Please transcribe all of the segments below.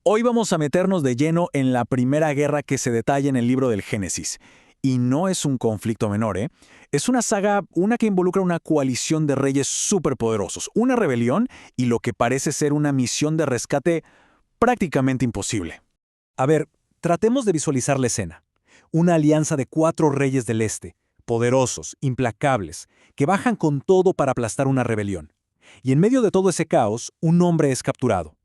Hoy vamos a meternos de lleno en la primera guerra que se detalla en el libro del Génesis. Y no es un conflicto menor, ¿eh? Es una saga, una que involucra una coalición de reyes superpoderosos, una rebelión y lo que parece ser una misión de rescate prácticamente imposible. A ver, tratemos de visualizar la escena. Una alianza de 4 reyes del este, poderosos, implacables, que bajan con todo para aplastar una rebelión. Y en medio de todo ese caos, un hombre es capturado.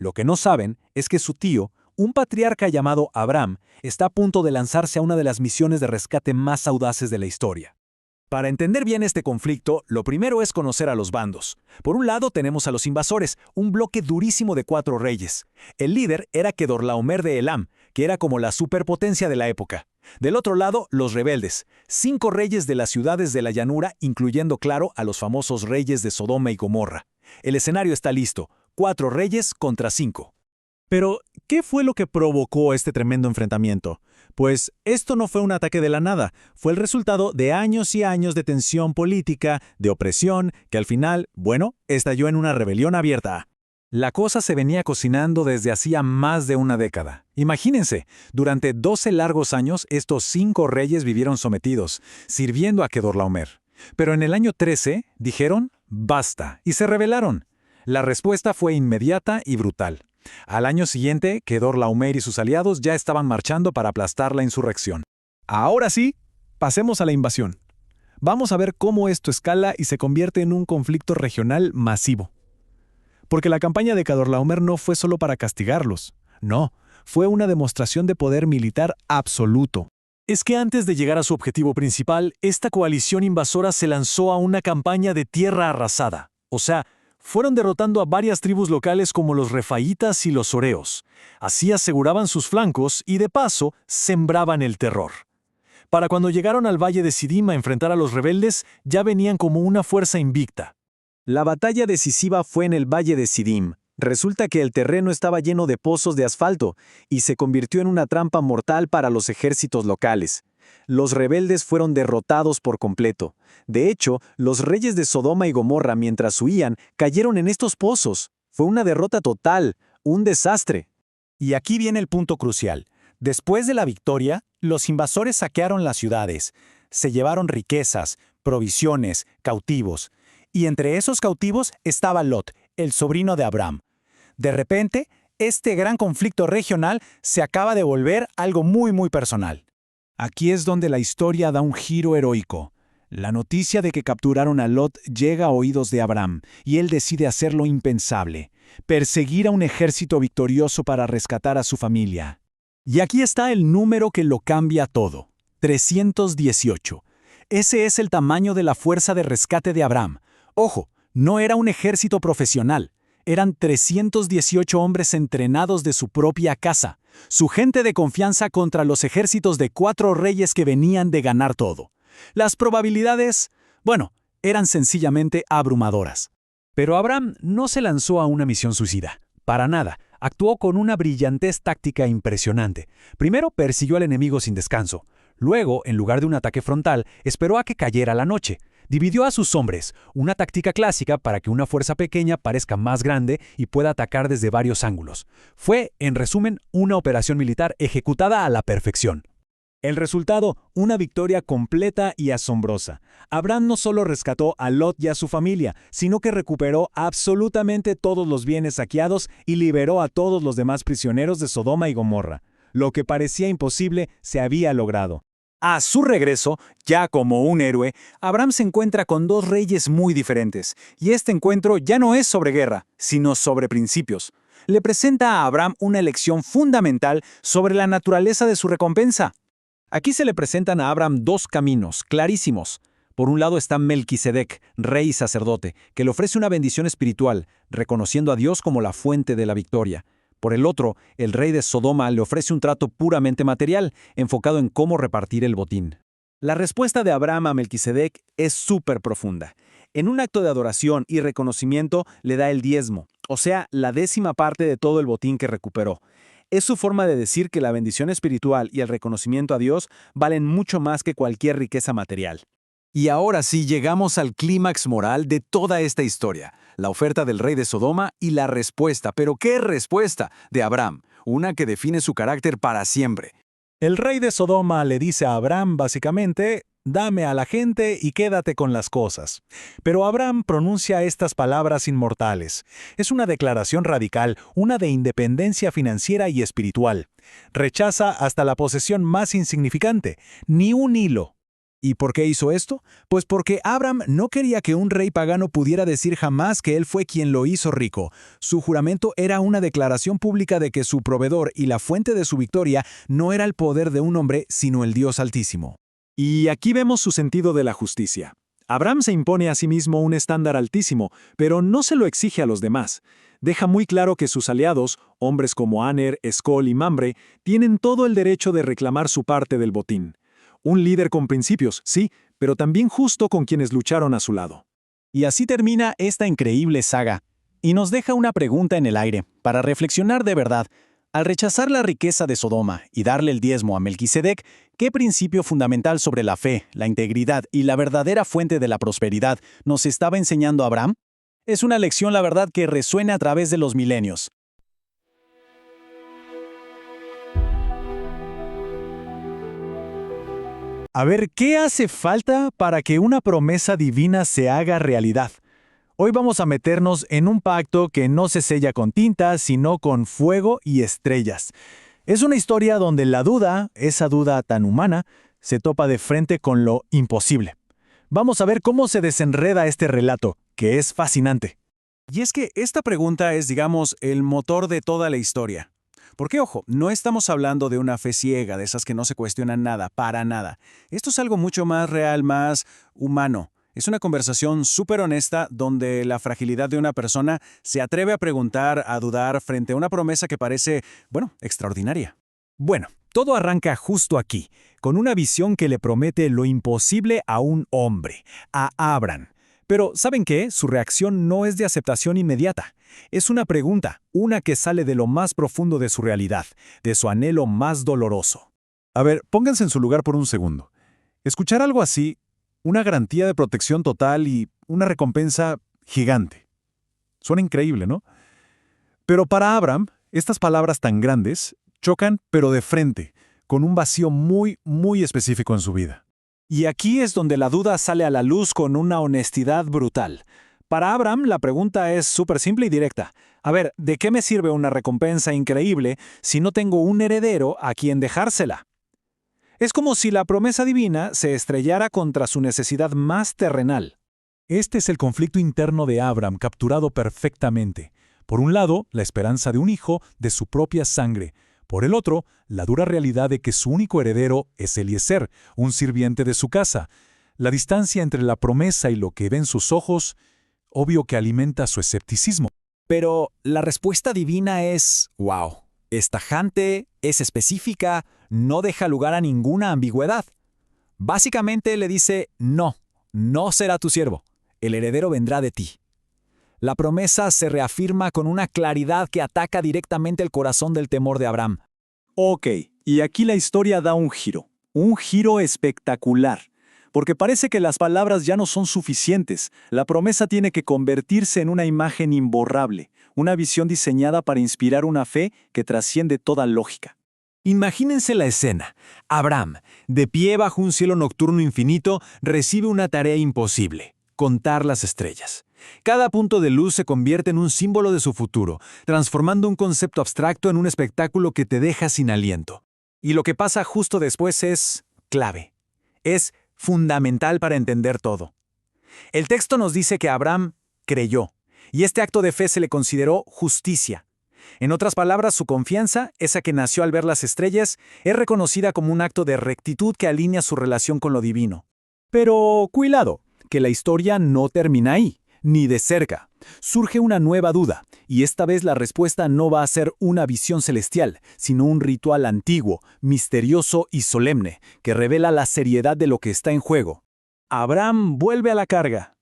Lo que no saben es que su tío, un patriarca llamado Abraham, está a punto de lanzarse a una de las misiones de rescate más audaces de la historia. Para entender bien este conflicto, lo primero es conocer a los bandos. Por un lado tenemos a los invasores, un bloque durísimo de 4 reyes. El líder era Kedorlaomer de Elam, que era como la superpotencia de la época. Del otro lado, los rebeldes, 5 reyes de las ciudades de la llanura, incluyendo, claro, a los famosos reyes de Sodoma y Gomorra. El escenario está listo, 4 reyes contra 5. Pero, ¿qué fue lo que provocó este tremendo enfrentamiento? Pues esto no fue un ataque de la nada, fue el resultado de años y años de tensión política, de opresión, que al final, estalló en una rebelión abierta. La cosa se venía cocinando desde hacía más de una década. Imagínense, durante 12 largos años estos 5 reyes vivieron sometidos, sirviendo a Kedorlaomer. Pero en el año 13 dijeron, basta, y se rebelaron. La respuesta fue inmediata y brutal. Al año siguiente, Kedorlaomer y sus aliados ya estaban marchando para aplastar la insurrección. Ahora sí, pasemos a la invasión. Vamos a ver cómo esto escala y se convierte en un conflicto regional masivo. Porque la campaña de Kedorlaomer no fue solo para castigarlos. No, fue una demostración de poder militar absoluto. Es que antes de llegar a su objetivo principal, esta coalición invasora se lanzó a una campaña de tierra arrasada. O sea, fueron derrotando a varias tribus locales como los refaítas y los horeos. Así aseguraban sus flancos y, de paso, sembraban el terror. Para cuando llegaron al valle de Sidim a enfrentar a los rebeldes, ya venían como una fuerza invicta. La batalla decisiva fue en el valle de Sidim. Resulta que el terreno estaba lleno de pozos de asfalto y se convirtió en una trampa mortal para los ejércitos locales. Los rebeldes fueron derrotados por completo. De hecho, los reyes de Sodoma y Gomorra, mientras huían, cayeron en estos pozos. Fue una derrota total, un desastre. Y aquí viene el punto crucial. Después de la victoria, los invasores saquearon las ciudades. Se llevaron riquezas, provisiones, cautivos. Y entre esos cautivos estaba Lot, el sobrino de Abraham. De repente, este gran conflicto regional se acaba de volver algo muy personal. Aquí es donde la historia da un giro heroico. La noticia de que capturaron a Lot llega a oídos de Abraham, y él decide hacer lo impensable: perseguir a un ejército victorioso para rescatar a su familia. Y aquí está el número que lo cambia todo: 318. Ese es el tamaño de la fuerza de rescate de Abraham. Ojo, no era un ejército profesional. Eran 318 hombres entrenados de su propia casa, su gente de confianza contra los ejércitos de 4 reyes que venían de ganar todo. Las probabilidades, eran sencillamente abrumadoras. Pero Abraham no se lanzó a una misión suicida. Para nada. Actuó con una brillantez táctica impresionante. Primero persiguió al enemigo sin descanso. Luego, en lugar de un ataque frontal, esperó a que cayera la noche. Dividió a sus hombres, una táctica clásica para que una fuerza pequeña parezca más grande y pueda atacar desde varios ángulos. Fue, en resumen, una operación militar ejecutada a la perfección. El resultado, una victoria completa y asombrosa. Abraham no solo rescató a Lot y a su familia, sino que recuperó absolutamente todos los bienes saqueados y liberó a todos los demás prisioneros de Sodoma y Gomorra. Lo que parecía imposible se había logrado. A su regreso, ya como un héroe, Abraham se encuentra con 2 reyes muy diferentes, y este encuentro ya no es sobre guerra, sino sobre principios. Le presenta a Abraham una lección fundamental sobre la naturaleza de su recompensa. Aquí se le presentan a Abraham 2 caminos clarísimos. Por un lado está Melquisedec, rey y sacerdote, que le ofrece una bendición espiritual, reconociendo a Dios como la fuente de la victoria. Por el otro, el rey de Sodoma le ofrece un trato puramente material, enfocado en cómo repartir el botín. La respuesta de Abraham a Melquisedec es súper profunda. En un acto de adoración y reconocimiento le da el diezmo, o sea, la 10ª parte de todo el botín que recuperó. Es su forma de decir que la bendición espiritual y el reconocimiento a Dios valen mucho más que cualquier riqueza material. Y ahora sí llegamos al clímax moral de toda esta historia, la oferta del rey de Sodoma y la respuesta, pero ¿qué respuesta?, de Abraham. una que define su carácter para siempre. El rey de Sodoma le dice a Abraham básicamente, dame a la gente y quédate con las cosas. Pero Abraham pronuncia estas palabras inmortales. Es una declaración radical, una de independencia financiera y espiritual. Rechaza hasta la posesión más insignificante, ni un hilo. ¿Y por qué hizo esto? Pues porque Abraham no quería que un rey pagano pudiera decir jamás que él fue quien lo hizo rico. Su juramento era una declaración pública de que su proveedor y la fuente de su victoria no era el poder de un hombre, sino el Dios Altísimo. Y aquí vemos su sentido de la justicia. Abraham se impone a sí mismo un estándar altísimo, pero no se lo exige a los demás. Deja muy claro que sus aliados, hombres como Aner, Escol y Mamre, tienen todo el derecho de reclamar su parte del botín. Un líder con principios, sí, pero también justo con quienes lucharon a su lado. Y así termina esta increíble saga. Y nos deja una pregunta en el aire, para reflexionar de verdad. Al rechazar la riqueza de Sodoma y darle el diezmo a Melquisedec, ¿qué principio fundamental sobre la fe, la integridad y la verdadera fuente de la prosperidad nos estaba enseñando Abraham? Es una lección, la verdad, que resuena a través de los milenios. A ver, ¿qué hace falta para que una promesa divina se haga realidad? Hoy vamos a meternos en un pacto que no se sella con tinta, sino con fuego y estrellas. Es una historia donde la duda, esa duda tan humana, se topa de frente con lo imposible. Vamos a ver cómo se desenreda este relato, que es fascinante. Y es que esta pregunta es, digamos, el motor de toda la historia. Porque, ojo, no estamos hablando de una fe ciega, de esas que no se cuestionan nada, para nada. Esto es algo mucho más real, más humano. Es una conversación súper honesta donde la fragilidad de una persona se atreve a preguntar, a dudar frente a una promesa que parece, bueno, extraordinaria. Bueno, todo arranca justo aquí, con una visión que le promete lo imposible a un hombre, a Abraham. Pero, ¿saben qué? Su reacción no es de aceptación inmediata. Es una pregunta, una que sale de lo más profundo de su realidad, de su anhelo más doloroso. A ver, pónganse en su lugar por un segundo. Escuchar algo así, una garantía de protección total y una recompensa gigante. Suena increíble, ¿no? Pero para Abraham, estas palabras tan grandes chocan, pero de frente, con un vacío muy, muy específico en su vida. Y aquí es donde la duda sale a la luz con una honestidad brutal. Para Abraham, la pregunta es súper simple y directa. A ver, ¿de qué me sirve una recompensa increíble si no tengo un heredero a quien dejársela? Es como si la promesa divina se estrellara contra su necesidad más terrenal. Este es el conflicto interno de Abraham capturado perfectamente. Por un lado, la esperanza de un hijo de su propia sangre. Por el otro, la dura realidad de que su único heredero es Eliezer, un sirviente de su casa. La distancia entre la promesa y lo que ven sus ojos, obvio que alimenta su escepticismo. Pero la respuesta divina es, wow, es tajante, es específica, no deja lugar a ninguna ambigüedad. Básicamente le dice, no, no será tu siervo, el heredero vendrá de ti. La promesa se reafirma con una claridad que ataca directamente el corazón del temor de Abraham. Ok, y aquí la historia da un giro espectacular. Porque parece que las palabras ya no son suficientes. La promesa tiene que convertirse en una imagen imborrable, una visión diseñada para inspirar una fe que trasciende toda lógica. Imagínense la escena. Abraham, de pie bajo un cielo nocturno infinito, recibe una tarea imposible: contar las estrellas. Cada punto de luz se convierte en un símbolo de su futuro, transformando un concepto abstracto en un espectáculo que te deja sin aliento. Y lo que pasa justo después es clave. Es fundamental para entender todo. El texto nos dice que Abraham creyó, y este acto de fe se le consideró justicia. En otras palabras, su confianza, esa que nació al ver las estrellas, es reconocida como un acto de rectitud que alinea su relación con lo divino. Pero cuidado, que la historia no termina ahí, ni de cerca. Surge una nueva duda, y esta vez la respuesta no va a ser una visión celestial, sino un ritual antiguo, misterioso y solemne, que revela la seriedad de lo que está en juego. Abraham vuelve a la carga.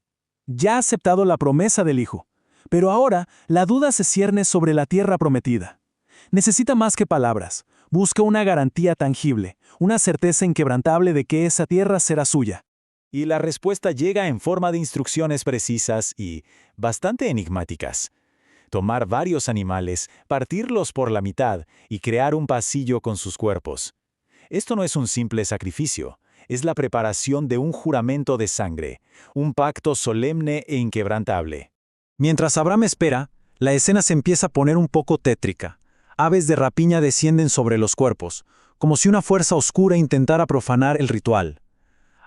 Ya ha aceptado la promesa del hijo, pero ahora la duda se cierne sobre la tierra prometida. Necesita más que palabras, busca una garantía tangible, una certeza inquebrantable de que esa tierra será suya. Y la respuesta llega en forma de instrucciones precisas y bastante enigmáticas. tomar varios animales, partirlos por la mitad y crear un pasillo con sus cuerpos. Esto no es un simple sacrificio, es la preparación de un juramento de sangre, un pacto solemne e inquebrantable. Mientras Abraham espera, la escena se empieza a poner un poco tétrica. Aves de rapiña descienden sobre los cuerpos, como si una fuerza oscura intentara profanar el ritual.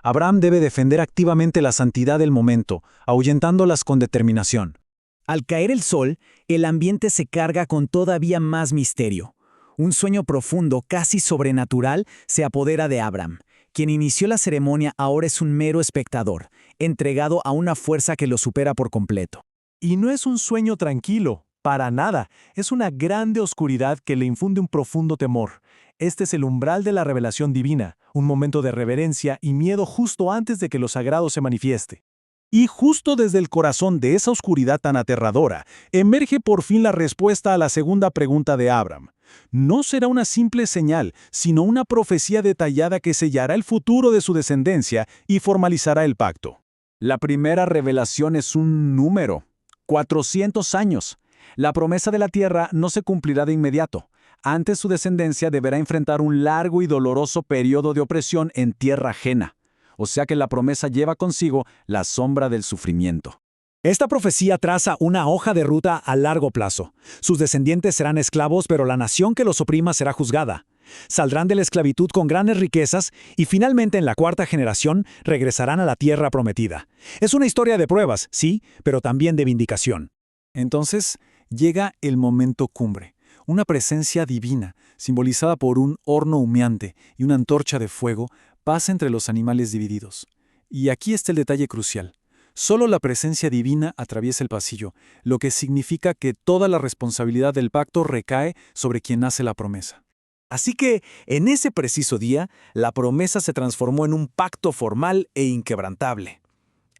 Abraham debe defender activamente la santidad del momento, ahuyentándolas con determinación. Al caer el sol, el ambiente se carga con todavía más misterio. Un sueño profundo, casi sobrenatural, se apodera de Abraham. Quien inició la ceremonia ahora es un mero espectador, entregado a una fuerza que lo supera por completo. Y no es un sueño tranquilo, para nada. Es una grande oscuridad que le infunde un profundo temor. Este es el umbral de la revelación divina, un momento de reverencia y miedo justo antes de que lo sagrado se manifieste. Y justo desde el corazón de esa oscuridad tan aterradora, emerge por fin la respuesta a la segunda pregunta de Abraham. No será una simple señal, sino una profecía detallada que sellará el futuro de su descendencia y formalizará el pacto. La primera revelación es un número. 400 años. La promesa de la tierra no se cumplirá de inmediato. Antes su descendencia deberá enfrentar un largo y doloroso periodo de opresión en tierra ajena. O sea que la promesa lleva consigo la sombra del sufrimiento. Esta profecía traza una hoja de ruta a largo plazo. Sus descendientes serán esclavos, pero la nación que los oprima será juzgada. Saldrán de la esclavitud con grandes riquezas y finalmente en la cuarta generación regresarán a la tierra prometida. Es una historia de pruebas, sí, pero también de vindicación. Entonces llega el momento cumbre. Una presencia divina, simbolizada por un horno humeante y una antorcha de fuego, pasa entre los animales divididos. Y aquí está el detalle crucial. Solo la presencia divina atraviesa el pasillo, lo que significa que toda la responsabilidad del pacto recae sobre quien hace la promesa. Así que, en ese preciso día, la promesa se transformó en un pacto formal e inquebrantable.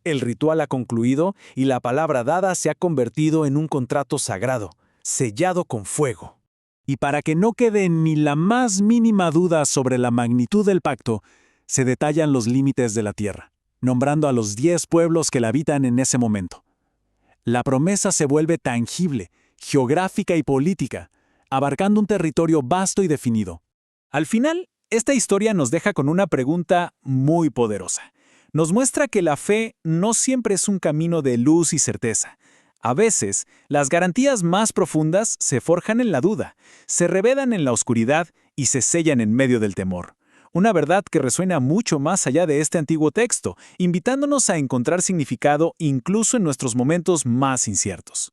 El ritual ha concluido y la palabra dada se ha convertido en un contrato sagrado, sellado con fuego. Y para que no quede ni la más mínima duda sobre la magnitud del pacto, se detallan los límites de la tierra, nombrando a los 10 pueblos que la habitan en ese momento. La promesa se vuelve tangible, geográfica y política, abarcando un territorio vasto y definido. Al final, esta historia nos deja con una pregunta muy poderosa. Nos muestra que la fe no siempre es un camino de luz y certeza. A veces, las garantías más profundas se forjan en la duda, se revelan en la oscuridad y se sellan en medio del temor. Una verdad que resuena mucho más allá de este antiguo texto, invitándonos a encontrar significado incluso en nuestros momentos más inciertos.